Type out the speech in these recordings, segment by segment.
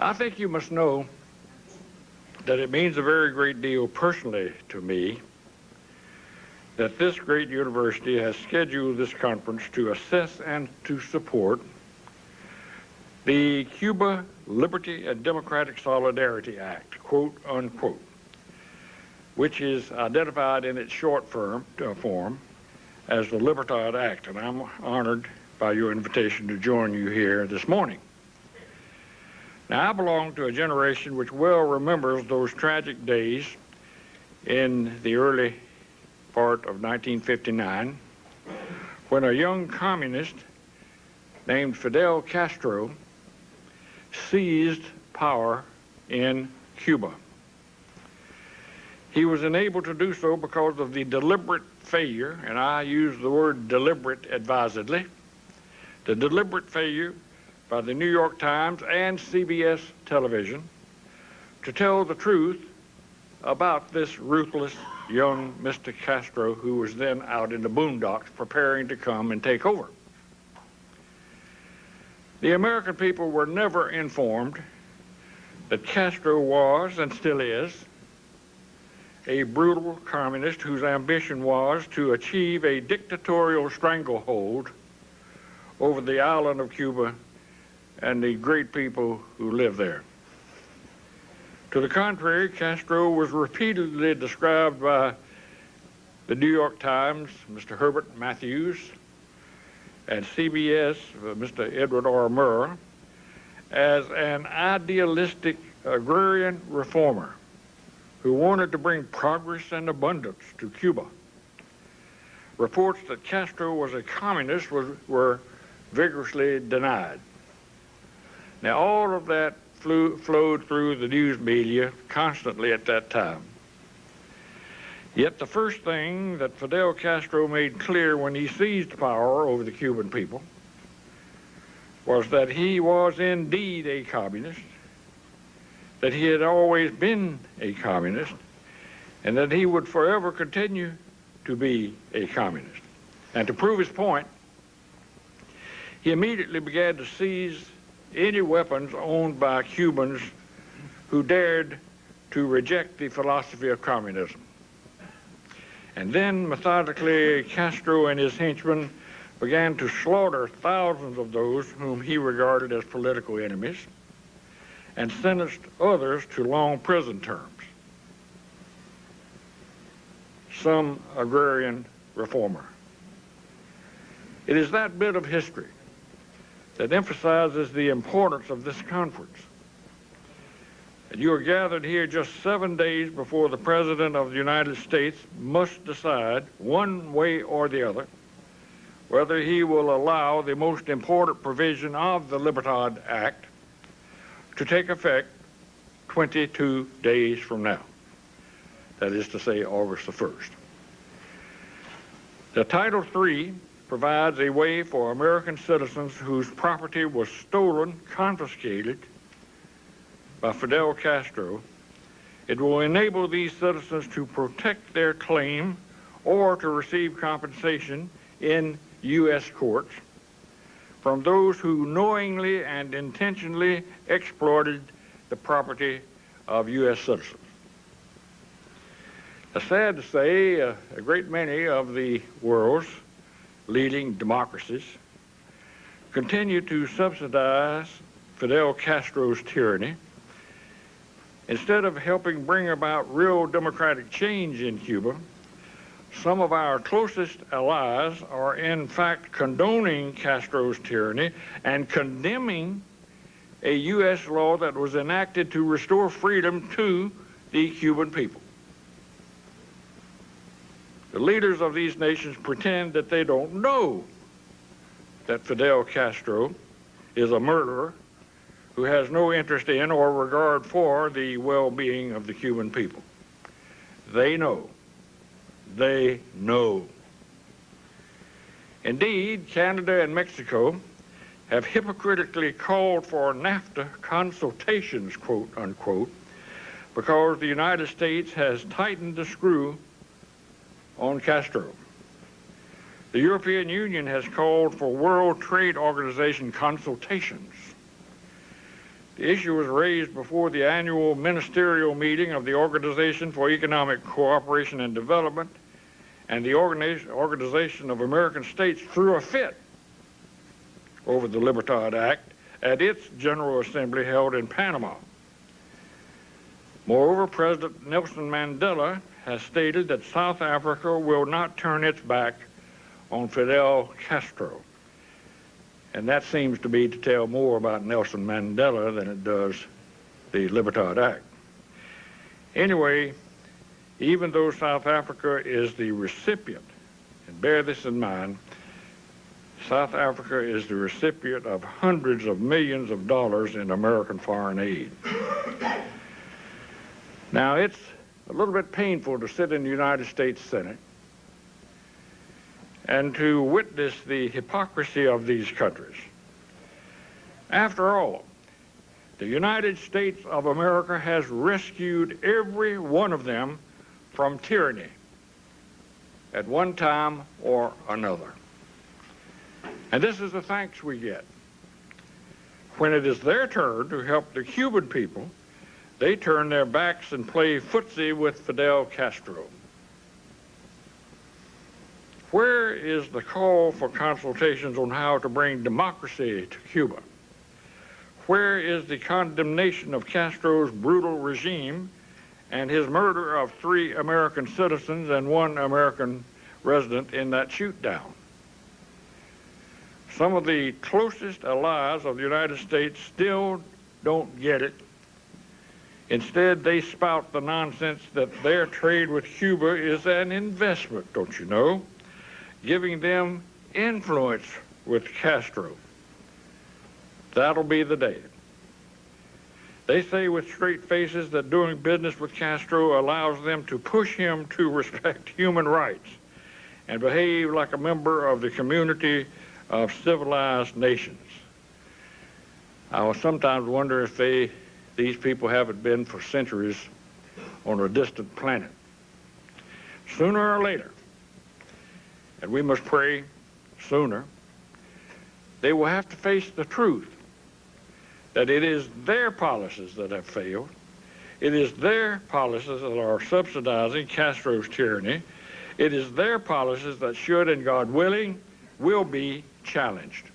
I think you must know that it means a very great deal personally to me that this great university has scheduled this conference to assess and to support the Cuba Liberty and Democratic Solidarity Act, quote unquote, which is identified in its short form as the Libertad Act, and I'm honored by your invitation to join you here this morning. Now, I belong to a generation which well remembers those tragic days in the early part of 1959 when a young communist named Fidel Castro seized power in Cuba. He was enabled to do so because of the deliberate failure, and I use the word deliberate advisedly, the deliberate failure by the New York Times and CBS television to tell the truth about this ruthless young Mr. Castro, who was then out in the boondocks preparing to come and take over. The American people were never informed that Castro was, and still is, a brutal communist whose ambition was to achieve a dictatorial stranglehold over the island of Cuba and the great people who live there. To the contrary, Castro was repeatedly described by the New York Times, Mr. Herbert Matthews, and CBS, Mr. Edward R. Murrow, as an idealistic agrarian reformer who wanted to bring progress and abundance to Cuba. Reports that Castro was a communist were vigorously denied. Now, all of that flowed through the news media constantly at that time. Yet the first thing that Fidel Castro made clear when he seized power over the Cuban people was that he was indeed a communist, that he had always been a communist, and that he would forever continue to be a communist. And to prove his point, he immediately began to seize any weapons owned by Cubans who dared to reject the philosophy of communism. And then, methodically, Castro and his henchmen began to slaughter thousands of those whom he regarded as political enemies and sentenced others to long prison terms. Some agrarian reformer. It is that bit of history that emphasizes the importance of this conference. And you are gathered here just 7 days before the President of the United States must decide, one way or the other, whether he will allow the most important provision of the Libertad Act to take effect 22 days from now. That is to say, August the 1st. The Title III provides a way for American citizens whose property was stolen, confiscated by Fidel Castro. It will enable these citizens to protect their claim or to receive compensation in U.S. courts from those who knowingly and intentionally exploited the property of U.S. citizens. It's sad to say, a great many of the world's leading democracies continue to subsidize Fidel Castro's tyranny instead of helping bring about real democratic change in Cuba. Some of our closest allies are in fact condoning Castro's tyranny and condemning a U.S. law that was enacted to restore freedom to the Cuban people. The leaders of these nations pretend that they don't know that Fidel Castro is a murderer who has no interest in or regard for the well-being of the Cuban people. They know. They know. Indeed, Canada and Mexico have hypocritically called for NAFTA consultations, quote unquote, because the United States has tightened the screw on Castro. The European Union has called for World Trade Organization consultations. The issue was raised before the annual ministerial meeting of the Organization for Economic Cooperation and Development, and the Organization of American States threw a fit over the Libertad Act at its General Assembly held in Panama. Moreover, President Nelson Mandela has stated that South Africa will not turn its back on Fidel Castro. And that seems to be to tell more about Nelson Mandela than it does the Libertad Act. Anyway, even though South Africa is the recipient, and bear this in mind, South Africa is the recipient of hundreds of millions of dollars in American foreign aid. Now, it's a little bit painful to sit in the United States Senate and to witness the hypocrisy of these countries. After all, the United States of America has rescued every one of them from tyranny at one time or another. And this is the thanks we get. When it is their turn to help the Cuban people, they turn their backs and play footsie with Fidel Castro. Where is the call for consultations on how to bring democracy to Cuba? Where is the condemnation of Castro's brutal regime and his murder of 3 American citizens and 1 American resident in that shoot-down? Some of the closest allies of the United States still don't get it. Instead, they spout the nonsense that their trade with Cuba is an investment, don't you know, giving them influence with Castro. That'll be the day. They say with straight faces that doing business with Castro allows them to push him to respect human rights and behave like a member of the community of civilized nations. I will sometimes wonder if these people haven't been for centuries on a distant planet. Sooner or later, and we must pray sooner, they will have to face the truth that it is their policies that have failed. It is their policies that are subsidizing Castro's tyranny. It is their policies that should, and God willing, will be challenged.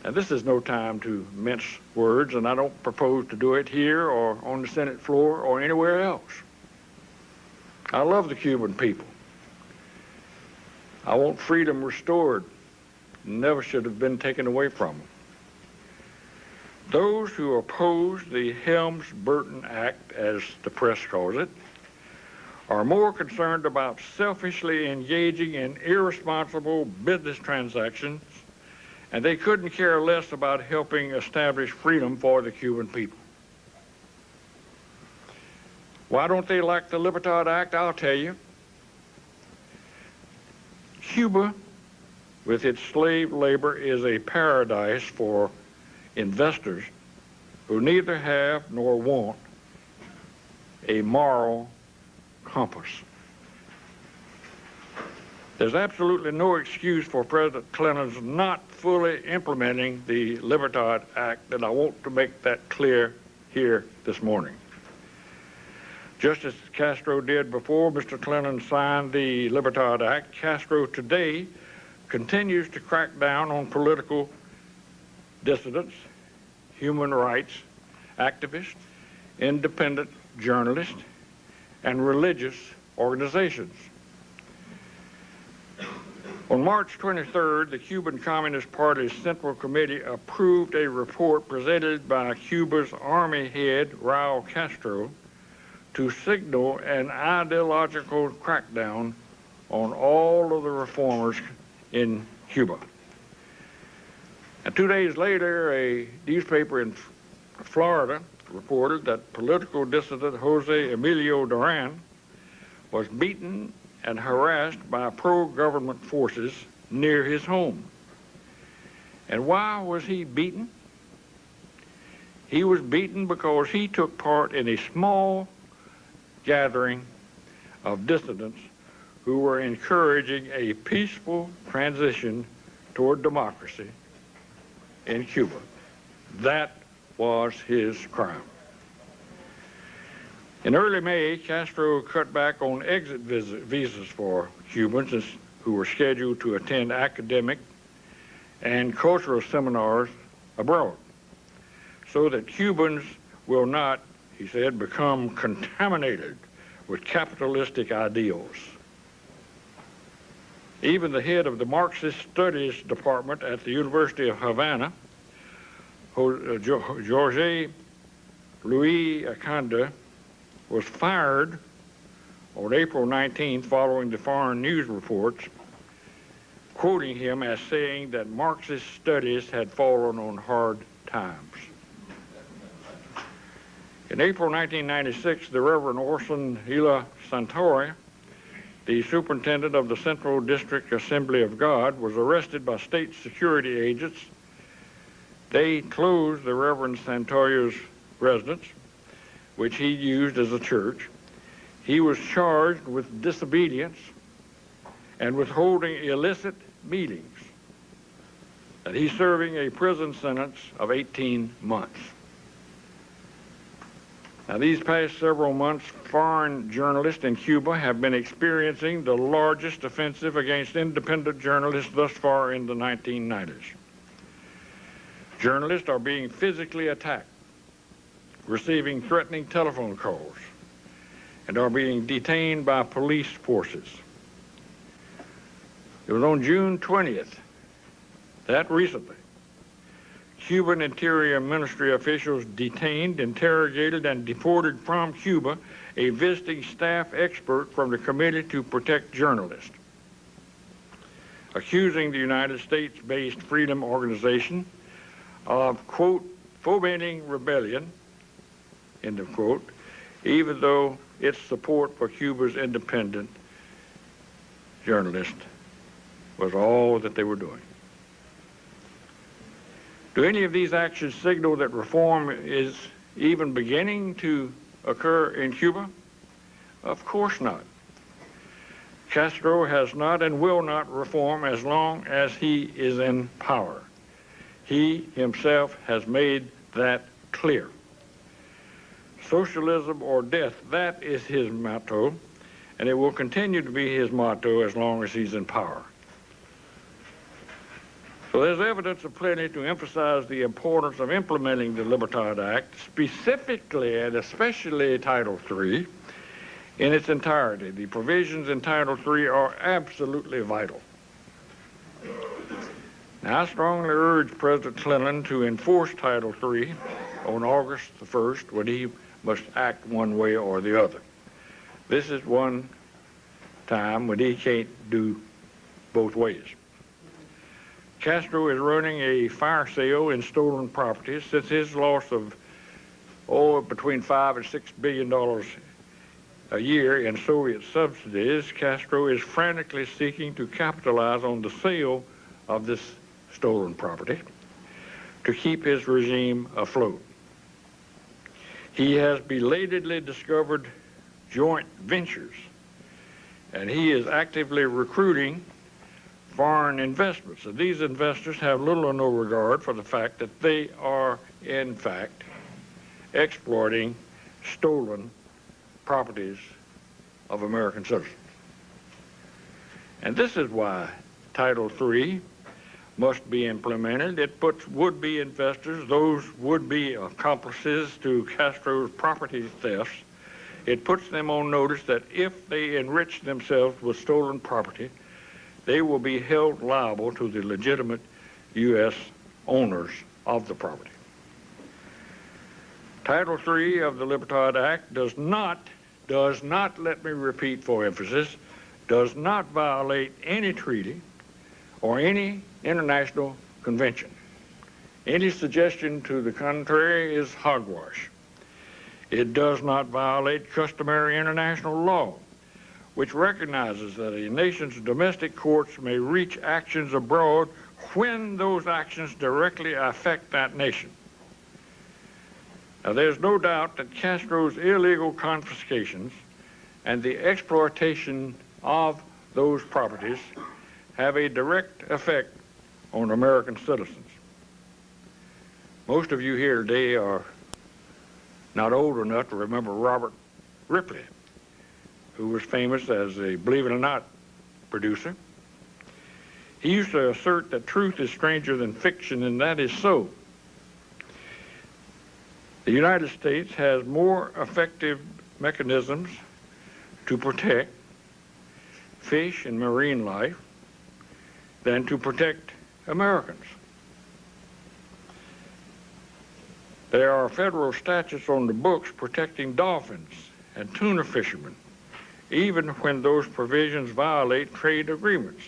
And this is no time to mince words, and I don't propose to do it here or on the Senate floor or anywhere else. I love the Cuban people. I want freedom restored. Never should have been taken away from them. Those who oppose the Helms-Burton Act, as the press calls it, are more concerned about selfishly engaging in irresponsible business transactions, and they couldn't care less about helping establish freedom for the Cuban people. Why don't they like the Libertad Act? I'll tell you. Cuba, with its slave labor, is a paradise for investors who neither have nor want a moral compass. There's absolutely no excuse for President Clinton's not fully implementing the Libertad Act, and I want to make that clear here this morning. Just as Castro did before Mr. Clinton signed the Libertad Act, Castro today continues to crack down on political dissidents, human rights activists, independent journalists, and religious organizations. On March 23rd, the Cuban Communist Party's Central Committee approved a report presented by Cuba's army head, Raul Castro, to signal an ideological crackdown on all of the reformers in Cuba. And 2 days later, a newspaper in Florida reported that political dissident Jose Emilio Duran was beaten and harassed by pro-government forces near his home. And why was he beaten? He was beaten because he took part in a small gathering of dissidents who were encouraging a peaceful transition toward democracy in Cuba. That was his crime. In early May, Castro cut back on exit visas for Cubans who were scheduled to attend academic and cultural seminars abroad, so that Cubans will not, he said, become contaminated with capitalistic ideals. Even the head of the Marxist Studies Department at the University of Havana, Jorge Luis Acanda, was fired on April 19th following the foreign news reports, quoting him as saying that Marxist studies had fallen on hard times. In April 1996, the Reverend Orson Ila Santori, the superintendent of the Central District Assembly of God, was arrested by state security agents. They closed the Reverend Santori's residence, which he used as a church. He was charged with disobedience and with holding illicit meetings, and he's serving a prison sentence of 18 months. Now, these past several months, foreign journalists in Cuba have been experiencing the largest offensive against independent journalists thus far in the 1990s. Journalists are being physically attacked, receiving threatening telephone calls, and are being detained by police forces. It was on June 20th, that recently, Cuban Interior Ministry officials detained, interrogated, and deported from Cuba a visiting staff expert from the Committee to Protect Journalists, accusing the United States-based Freedom Organization of, quote, fomenting rebellion, end of quote, even though its support for Cuba's independent journalists was all that they were doing. Do any of these actions signal that reform is even beginning to occur in Cuba? Of course not. Castro has not and will not reform as long as he is in power. He himself has made that clear. Socialism or death, that is his motto, and it will continue to be his motto as long as he's in power. So there's evidence aplenty to emphasize the importance of implementing the Libertad Act, specifically and especially Title III, in its entirety. The provisions in Title III are absolutely vital. Now, I strongly urge President Clinton to enforce Title III on August the 1st, when he must act one way or the other. This is one time when he can't do both ways. Castro is running a fire sale in stolen properties. Since his loss of between $5 and $6 billion a year in Soviet subsidies, Castro is frantically seeking to capitalize on the sale of this stolen property to keep his regime afloat. He has belatedly discovered joint ventures, and he is actively recruiting foreign investments. And these investors have little or no regard for the fact that they are, in fact, exploiting stolen properties of American citizens. And this is why Title III must be implemented. It puts would-be investors, those would-be accomplices to Castro's property thefts, it puts them on notice that if they enrich themselves with stolen property, they will be held liable to the legitimate U.S. owners of the property. Title III of the Libertad Act does not, let me repeat for emphasis, does not violate any treaty or any international convention. Any suggestion to the contrary is hogwash. It does not violate customary international law, which recognizes that a nation's domestic courts may reach actions abroad when those actions directly affect that nation. Now, there's no doubt that Castro's illegal confiscations and the exploitation of those properties have a direct effect on American citizens. Most of you here today are not old enough to remember Robert Ripley, who was famous as a Believe It or Not producer. He used to assert that truth is stranger than fiction, and that is so. The United States has more effective mechanisms to protect fish and marine life than to protect Americans. There are federal statutes on the books protecting dolphins and tuna fishermen, even when those provisions violate trade agreements.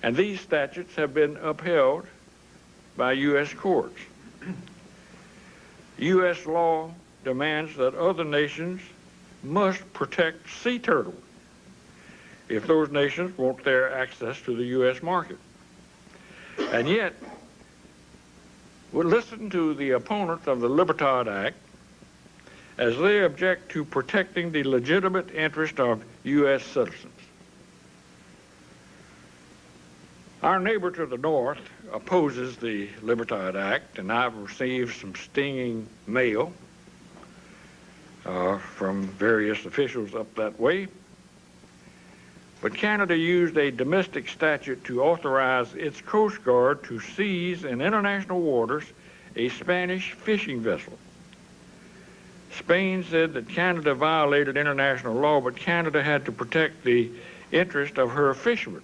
And these statutes have been upheld by U.S. courts. U.S. law demands that other nations must protect sea turtles if those nations want their access to the U.S. market. And yet, we'll listen to the opponents of the Libertad Act as they object to protecting the legitimate interest of U.S. citizens. Our neighbor to the north opposes the Libertad Act, and I've received some stinging mail from various officials up that way. But Canada used a domestic statute to authorize its Coast Guard to seize in international waters a Spanish fishing vessel. Spain said that Canada violated international law, but Canada had to protect the interest of her fishermen.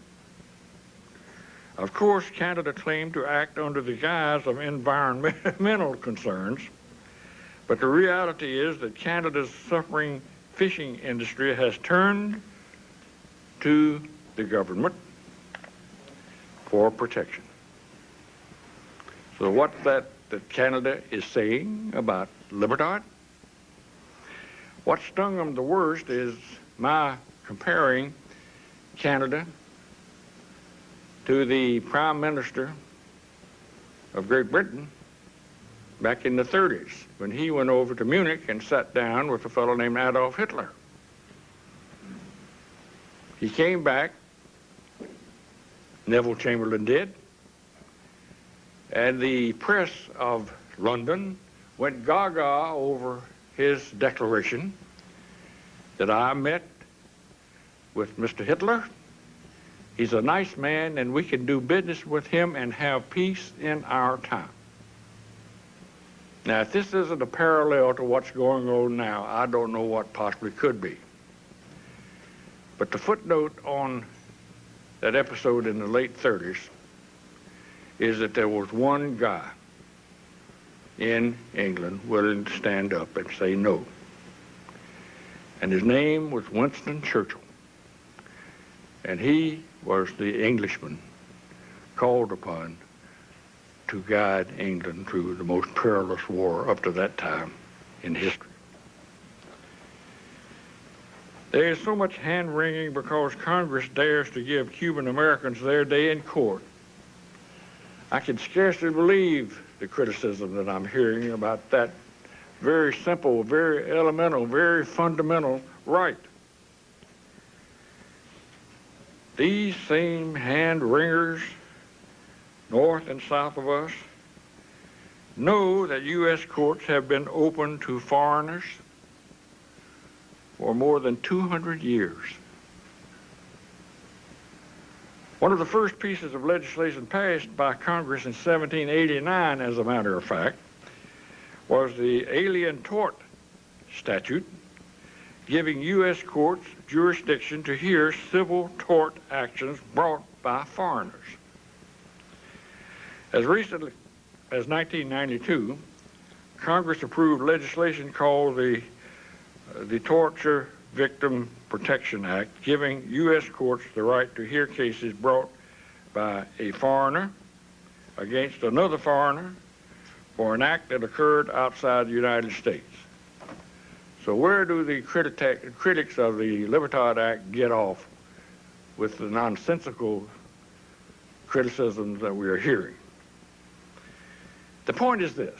Of course, Canada claimed to act under the guise of environmental concerns, but the reality is that Canada's suffering fishing industry has turned to the government for protection. So what's that Canada is saying about Libertad? What stung them the worst is my comparing Canada to the Prime Minister of Great Britain back in the 30s, when he went over to Munich and sat down with a fellow named Adolf Hitler. He came back, Neville Chamberlain did, and the press of London went gaga over his declaration that I met with Mr. Hitler. He's a nice man, and we can do business with him and have peace in our time. Now, if this isn't a parallel to what's going on now, I don't know what possibly could be. But the footnote on that episode in the late 30s is that there was one guy in England willing to stand up and say no. And his name was Winston Churchill. And he was the Englishman called upon to guide England through the most perilous war up to that time in history. There is so much hand-wringing because Congress dares to give Cuban Americans their day in court. I can scarcely believe the criticism that I'm hearing about that very simple, very elemental, very fundamental right. These same hand-wringers, north and south of us, know that U.S. courts have been open to foreigners for more than 200 years. One of the first pieces of legislation passed by Congress in 1789, as a matter of fact, was the Alien Tort Statute, giving U.S. courts jurisdiction to hear civil tort actions brought by foreigners. As recently as 1992, Congress approved legislation called the Torture Victim Protection Act, giving U.S. courts the right to hear cases brought by a foreigner against another foreigner for an act that occurred outside the United States. So where do the critics of the Libertad Act get off with the nonsensical criticisms that we are hearing? The point is this: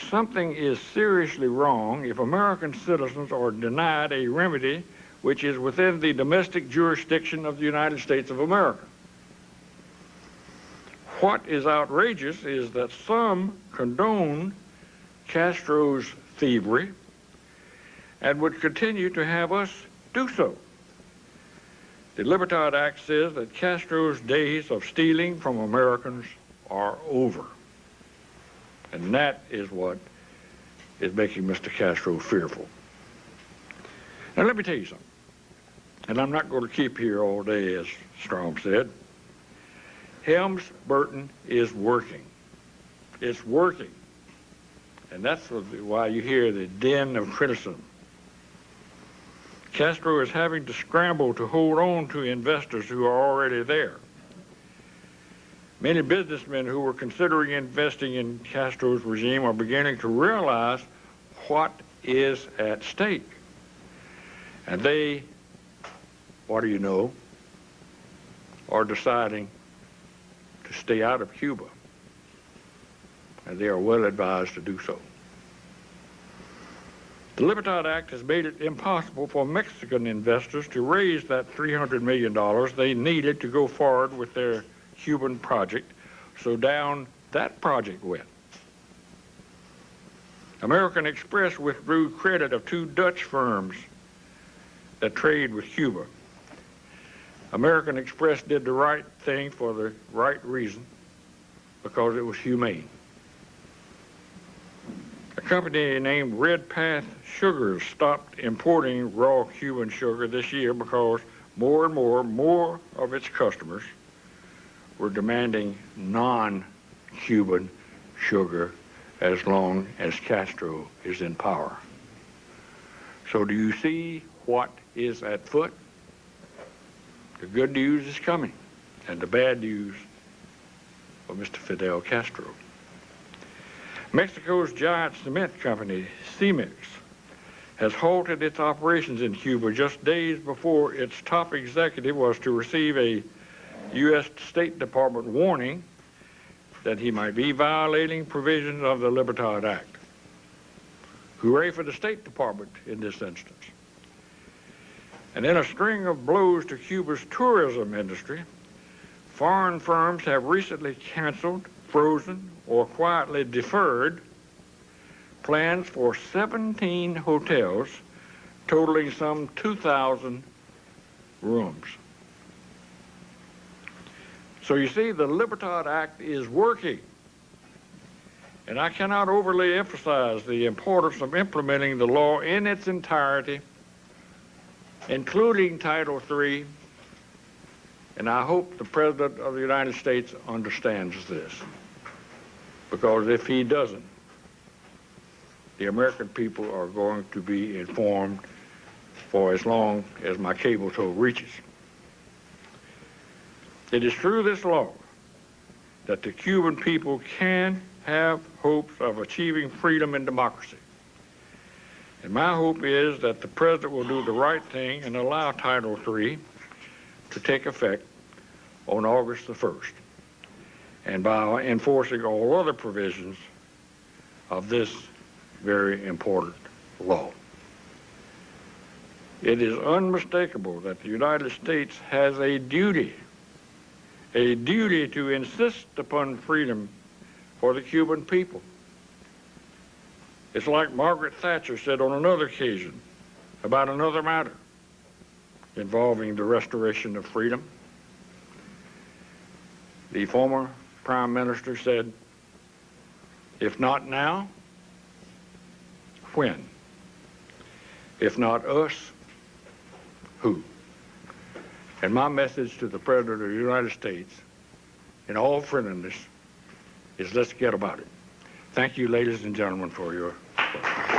something is seriously wrong if American citizens are denied a remedy which is within the domestic jurisdiction of the United States of America. What is outrageous is that some condone Castro's thievery and would continue to have us do so. The Libertad Act says that Castro's days of stealing from Americans are over. And that is what is making Mr. Castro fearful. Now let me tell you something, and I'm not going to keep here all day, as Strom said. Helms-Burton is working. It's working. And that's why you hear the din of criticism. Castro is having to scramble to hold on to investors who are already there. Many businessmen who were considering investing in Castro's regime are beginning to realize what is at stake. And they, what do you know, are deciding to stay out of Cuba. And they are well advised to do so. The Libertad Act has made it impossible for Mexican investors to raise that $300 million they needed to go forward with their Cuban project, so down that project went. American Express withdrew credit of 2 Dutch firms that trade with Cuba. American Express did the right thing for the right reason, because it was humane. A company named Red Path Sugars stopped importing raw Cuban sugar this year because more and more of its customers were demanding non-Cuban sugar as long as Castro is in power. So do you see what is at foot? The good news is coming, and the bad news for Mr. Fidel Castro. Mexico's giant cement company, Cemex, has halted its operations in Cuba just days before its top executive was to receive a U.S. State Department warning that he might be violating provisions of the Libertad Act. Hooray for the State Department in this instance. And in a string of blows to Cuba's tourism industry, foreign firms have recently canceled, frozen, or quietly deferred plans for 17 hotels totaling some 2,000 rooms. So you see, the Libertad Act is working. And I cannot overly emphasize the importance of implementing the law in its entirety, including Title III, and I hope the President of the United States understands this, because if he doesn't, the American people are going to be informed for as long as my cable tow reaches. It is through this law that the Cuban people can have hopes of achieving freedom and democracy. And my hope is that the President will do the right thing and allow Title III to take effect on August the 1st, and by enforcing all other provisions of this very important law. It is unmistakable that the United States has a duty to insist upon freedom for the Cuban people. It's like Margaret Thatcher said on another occasion about another matter involving the restoration of freedom. The former Prime Minister said, if not now, when? If not us, who? And my message to the President of the United States, in all friendliness, is let's get about it. Thank you, ladies and gentlemen, for your support.